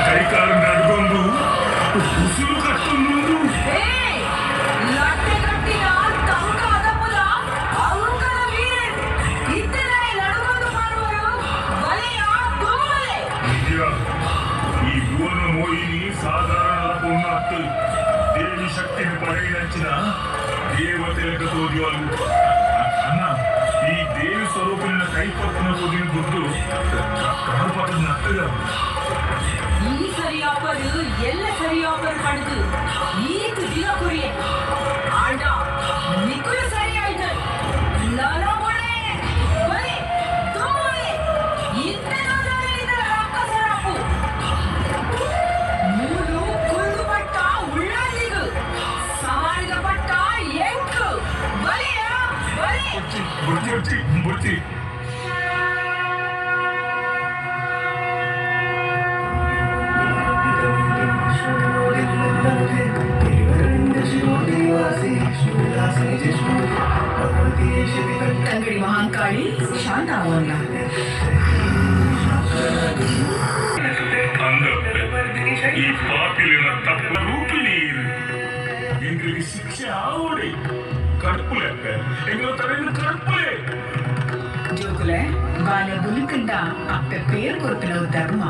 ಕೈಕಾಲು ನಡ್ಕೊಂಡು ಉಸಿರು ಕಟ್ಟುವುದು ఈ భువన మోహిని సాధారణ పొన్నట్టు దేవి శక్తిని పరిగణించిన దేవతలకు తోడివాళ్ళు అన్న ఈ దేవి స్వరూపిన కైపత్తున తోడిన గుడ్డు ಕಡಪದ ನಟ್ಟಗ ಈ ಸರಿಯಾಪರು ಎಲ್ಲ ಸರಿಯಾಪರು ಪಡೆದು ಈತು ದಿನ ಕುರಿಯೆ ಆಂಡ ನಿಕುಲ ಸರಿಯಾಯ್ತು ನರಮೊಳೆ ಬಲೆ ತುಂಬಳೆ ಇಂತೆಲ್ಲದರಿಂದ ರಾಕ್ಷಸರಾಪು ಮೂರು ಕುಲ್ದು ಪಟ್ಟ ಉಳ್ಳಾದಿಗು ಸಮಾಳಿದ ಪಟ್ಟ ಎಂಕು ಬಲೆಯ ಬಲೆ ಬುರ್ತಿ ತಂಗಡಿ ಮಹಾಂಕಾಳಿ ಶಾಂತವಲ್ಲ ಈ ಪಾಪಿಲಿನ ತಪ್ಪ ರೂಪಿಣಿ எங்களுக்கு சிக்ஷை ஆவோடி கடுப்புல எங்களை தரையில் கடுப்புலே జోకులే వాళ్ళ గులికండ అప్ప పేరు కొరిపినవు ధర్మ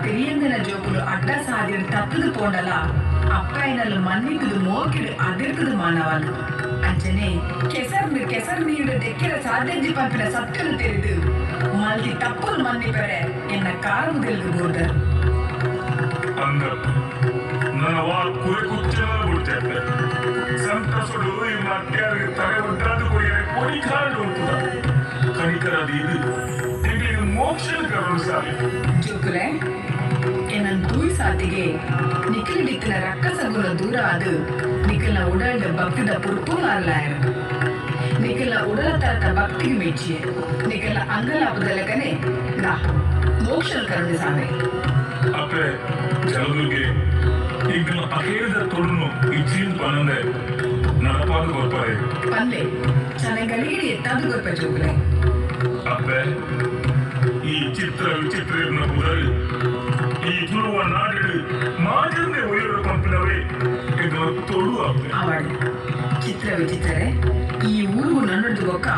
తెలియందిన జోకులు అడ్డ సాధిన తప్పుదు పోండలా అప్పాయినలు మన్నికుదు మోకిడు అదిర్కుదు మానవాళ్ళు అంచనే ಕೆಸರ್ ನೀಡು ದೆಕ್ಕಿರ ಸಾಧ್ಯಜಿ ಪಂಪಿನ ಸತ್ಯನು ತೆರೆದು ಮಲ್ದಿ ತಪ್ಪುಲು ಮನ್ನಿಪರೆ ಎನ್ನ ಕಾರು ಗೆಲ್ಗಬಹುದು ಅಂದ ನನ್ನ ವಾ ಕುರೆ ಕುಚ್ಚಲ ಬಿಡ್ತೈತೆ ಸಂತಸುಡು ಈ ಮಟ್ಯಾರಿಗೆ ತಲೆ ಒಡ್ಡಾದು ಕೊಯ್ಯರೆ ಕೊಡಿ ಕಾಡು ಹೋಗ್ತದ ಕನಿಕರಾದ ಇದು ಎங்களுக்கு ಮೋಕ್ಷದ ಕರುಣಿಸಾಲಿ ಜೋಕುಲೆ என்னன் தூய் சாத்திகே நிக்கல் டிக்கல ரக்கசகுல தூர அது நிக்கல உடல்ட பக்தித பொறுப்பும் அருளாயிரம் ನಿಖಿಲ ಉಡಲ ತರತ ಭಕ್ತಿಗೆ ಮೆಚ್ಚಿಯೆ ನಿಖಿಲ ಅಂಗಲಾಪದಲ್ಲಕನೆ ನಾ ಮೋಕ್ಷ ಕರುಣೆ ಸಾವೆ ಅಪ್ಪೆ ಜಲದುರ್ಗೆ ಈಗ ಅಖೇರದ ತೊಡನು ಇಚ್ಚಿನ ಪನಂದೆ ನಡಪಾದ ಗೊಪ್ಪರೆ ಪಂದೆ ಚೆನ್ನಾಗಿ ಎತ್ತಾದ ಗೊಪ್ಪ ಜೋಗಲೆ ಅಪ್ಪೆ ಈ ಚಿತ್ರ ವಿಚಿತ್ರ ಬುದಲ್ ಈ ತುಳುವ ನಾಡಿಡು ಮಾಜಂದೆ ಒಯ್ಯರ ಪಂಪಿನವೇ ಇದು ತೊಡು ಅಪ್ಪೆ ಅವಳು ಚಿತ್ರ ವಿಚಿತ್ರರೆ ಈ ಊರು ನನ್ನದು ಒಕ್ಕ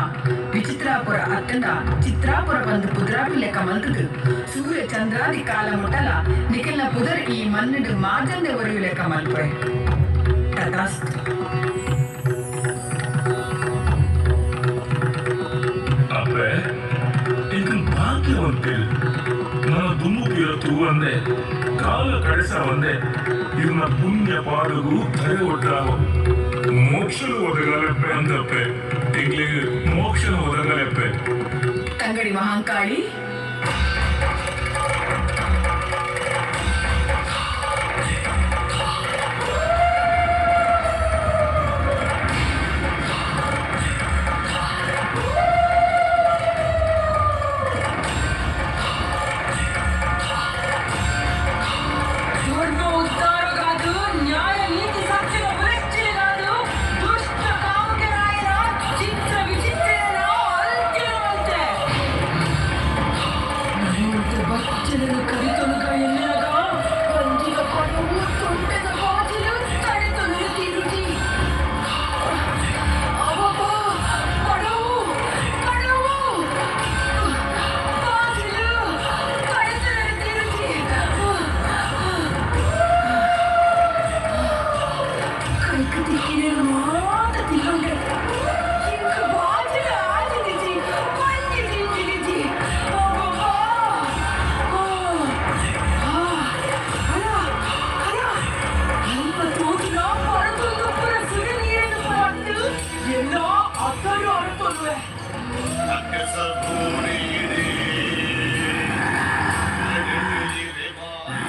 ವಿಚಿತ್ರಾಪುರ ಅತ್ತಂಡ ಚಿತ್ರಾಪುರ ಬಂದು ಪುದ್ರಾಪಿ ಲೆಕ್ಕ ಮಂತದು ಸೂರ್ಯ ಚಂದ್ರಾದಿ ಕಾಲ ಮುಟ್ಟಲ ನಿಖಿಲ್ನ ಪುದರ್ ಈ ಮನ್ನಡು ಮಾಜಂದೆ ಒರಿಯು ಲೆಕ್ಕ ಮಲ್ಪೆ ತಥಾಸ್ತು ಅಪ್ಪೆ ಇದು ಭಾಗ್ಯವಂತಿಲ್ ನನ್ನ ದುಮ್ಮುಕಿಯ ತೂವಂದೆ ಕಾಲ ಕಡೆಸ ಒಂದೆ ಇದನ್ನ ಪುಣ್ಯ ಪಾದಗೂ ಧರೆ ಒಟ್ಟಾವ ಮೋಕ್ಷಲು ಒದಗಲೆಪ್ಪೆ ಅಂದಪ್ಪೆ ತಿಂಗಳಿಗೆ ಮೋಕ್ಷಲು ಒದಗಲೆಪ್ಪೆ ತಂಗಡಿ ಮಹಾಂಕಾಳಿ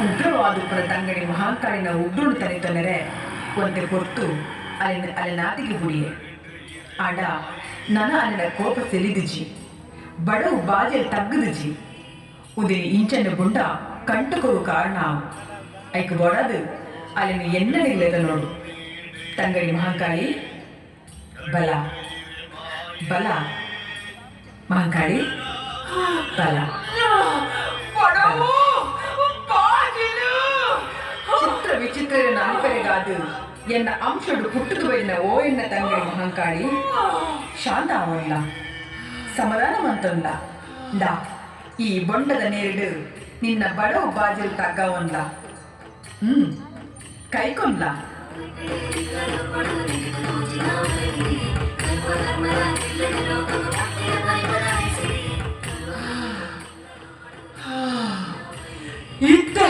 ಉಗ್ರವಾದುಪುರ ತಂಗಡಿ ಮಹಾಕಾಳಿನ ಉಡ್ಡುಡು ತನಿತೊಂದರೆ ಒಂದೆ ಪೊರ್ತು ಅಲ್ಲಿನಾದಿಗೆ ಬುಡಿಯೆ ಆಡ ನನ ಅಲ್ಲಿನ ಕೋಪ ಸೆಲಿದುಜಿ ಬಡವು ಬಾಜೆಲ್ ತಗ್ಗದುಜಿ ಉದಿನಿ ಇಂಚನ ಗುಂಡ ಕಂಟುಕೊರು ಕಾರಣ ಐಕ್ ಬೊಡದು ಅಲ್ಲಿನ ಎನ್ನಡಿಗ್ಲೆದ ನೋಡು ತಂಗಡಿ ಮಹಾಕಾಳಿ ಬಲ ಬಲ ಮಹಾಕಾಳಿ ಬಲ ಬಡವು അത് എന്ന അംശോട് പുട്ടുതു വരുന്ന ഓ എന്ന തങ്ങടി മഹങ്കാളി ಶಾಂತಾವಲ್ಲ ಸಮಾಧಾನವಂತಂದ ಡಾ ಈ ಬೊಂಡದ ನೇರಿಡು ನಿನ್ನ ಬಡವು ಬಾಜಿಲ್ ತಗ್ಗವಂದ ಕೈಕೊಂಡ ಇತ್ತೆ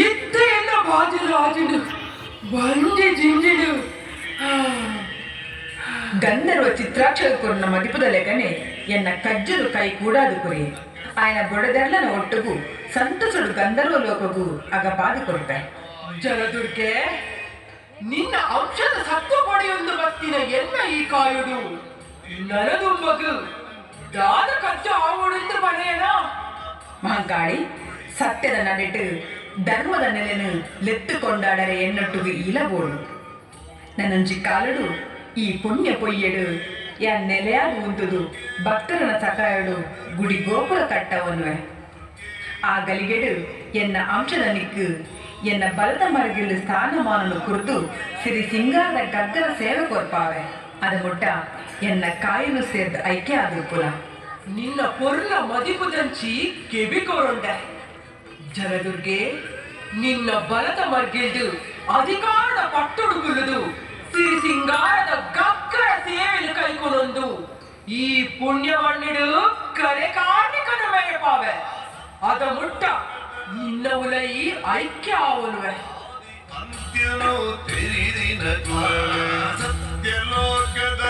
ಇತ್ತೆ ಎನ್ನ ಬಾಜಿಲ್ ರಾಜಿಡು ಬಂಡಿ ಜಿಂಜಿಡು ಗಂಧರ್ವ ಚಿತ್ರಾಕ್ಷರ ಕೊರನ ಮದಿಪದ ಲೆಗನೆ ಎನ್ನ ಕಜ್ಜಲು ಕೈ ಕೂಡಾದು ಕುರಿ ಆಯನ ಬೊಡದೆರ್ಲನ ಒಟ್ಟುಗು ಸಂತಸುಡು ಗಂಧರ್ವ ಲೋಕಗೂ ಆಗ ಪಾದಿ ಕೊಡ್ತೆ ಜಲದುರ್ಗೆ ನಿನ್ನ ಅಂಶದ ಸತ್ವ ಪಡೆಯೊಂದು ಭಕ್ತಿನ ಎನ್ನ ಈ ಕಾಯುಡು ನನದುಂಬಗು ದಾದ ಕಚ್ಚ ಆವೊಡೆಂದು ಬನೆಯನ ಮಹಂಕಾಳಿ ಸತ್ಯದ ನಡಿಟ್ಟು ಧರ್ಮದ ನೆಲೆನು ಲೆತ್ತು ಕೊಂಡಾಡರೆ ಎನ್ನೊಟ್ಟುಗು ಇಲಬೋಡು ನನ್ನಂಜಿ ಕಾಲಡು ಈ ಪುಣ್ಯ ಪೊಯ್ಯಡು ಯಾ ನೆಲೆಯಾಗಿ ಉಂತುದು ಭಕ್ತರನ ಸಕಾಯಡು ಗುಡಿ ಗೋಪುರ ಕಟ್ಟವನ್ವೆ ಆ ಗಲಿಗೆಡು ಎನ್ನ ಅಂಶದ ನಿಕ್ಕು ಎನ್ನ ಬಲದ ಮರಗಿಲು ಸ್ಥಾನಮಾನನು ಕುರಿತು ಸಿರಿ ಸಿಂಗಾರದ ಗದ್ದರ ಸೇವೆ ಕೊರ್ಪಾವೆ ಅದು ಮುಟ್ಟ ಎನ್ನ ಕಾಯನು ಸೇರ್ದ ಐಕ್ಯ ಆದ್ರು ಪುಲ ನಿನ್ನ ಪೊರ್ಲ ಮದಿಪುದಂಚಿ ಕೆಬಿಕೊರೊಂಡೆ ಜಲದುರ್ಗೆ ನಿನ್ನ ಬಲದ ಮರ್ಗಿಲ್ದು ಅಧಿಕಾರದ ಪಟ್ಟುಡುಗುಲುದು ಸಿರಿ ಸಿಂಗಾರದ ಗಕ್ಕರ ಸೇವೆಲು ಕೈಕೊನೊಂದು ಈ ಪುಣ್ಯ ಮಣ್ಣಿಡು ಕರೆ ಕಾರ್ಮಿಕನ ಮೇಪಾವೆ ಅದ ಮುಟ್ಟ ನಿನ್ನ ಉಲೈ ಐಕ್ಯ ಆವನುವೆ ಅಂತ್ಯನೋ ತೆರಿದಿನ ಗುರಲೆ ಸತ್ಯಲೋಕದ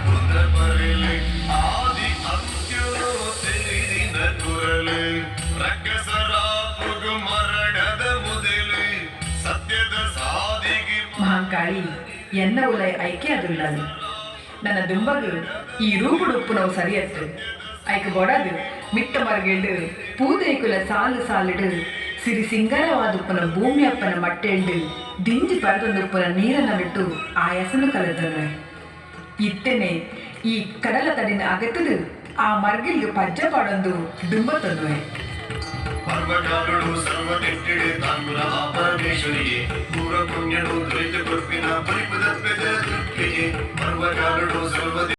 ಮುದ ಬರಲೆ ಆದಿ ಅಂತ್ಯನೋ ತೆರಿದಿನ ಗುರಲೆ ರಕ್ಕಸರ ಪುಗು ಮರಣದ ಮುದಲೆ ಸತ್ಯದ ಸಾದಿಗೆ ಮಹಾಂಕಾಳಿ ಎನ್ನ ಉಲೈ ಐಕ್ಯ ಅದುಲ್ಲದು ನನ್ನ ದುಂಬಗು ಈ ರೂಪುಡು ಉಪ್ಪುನವು ಸರಿಯತ್ತು ಐಕ ಬೊಡದು ಮಿಟ್ಟ ಮರಗೆಂಡು ಪೂದೈಕುಲ ಸಾಲು ಸಾಲಿಡು ಸಿರಿ ಸಿಂಗಾರವಾದುಪ್ಪನ ಭೂಮಿಯಪ್ಪನ ಮಟ್ಟೆಂಡು ದಿಂಜಿ ಪರದೊಂದುಪ್ಪನ ನೀರನ್ನ ಬಿಟ್ಟು ಆ ಹೆಸನು ಕಳೆದವೆ ಇತ್ತೇನೆ ಈ ಕಡಲ ತಡಿನ ಅಗತದು ಆ ಮರ್ಗಿಲ್ಗೆ ಪಜ್ಜ ಪಾಡೊಂದು ದುಂಬ ತಂದುವೆ ಪರ್ವಕಾಲುಡು ಸರ್ವ ಕೆಟ್ಟಿಡೆ ತಾಂಗುರ ಆ ಪರಮೇಶ್ವರಿಗೆ ಪೂರ್ವ ಪುಣ್ಯನು ದ್ವೈತ ಕೊರ್ಪಿನ ಪರಿಪದ ಪರ್ವಕಾಲುಡು ಸರ್ವ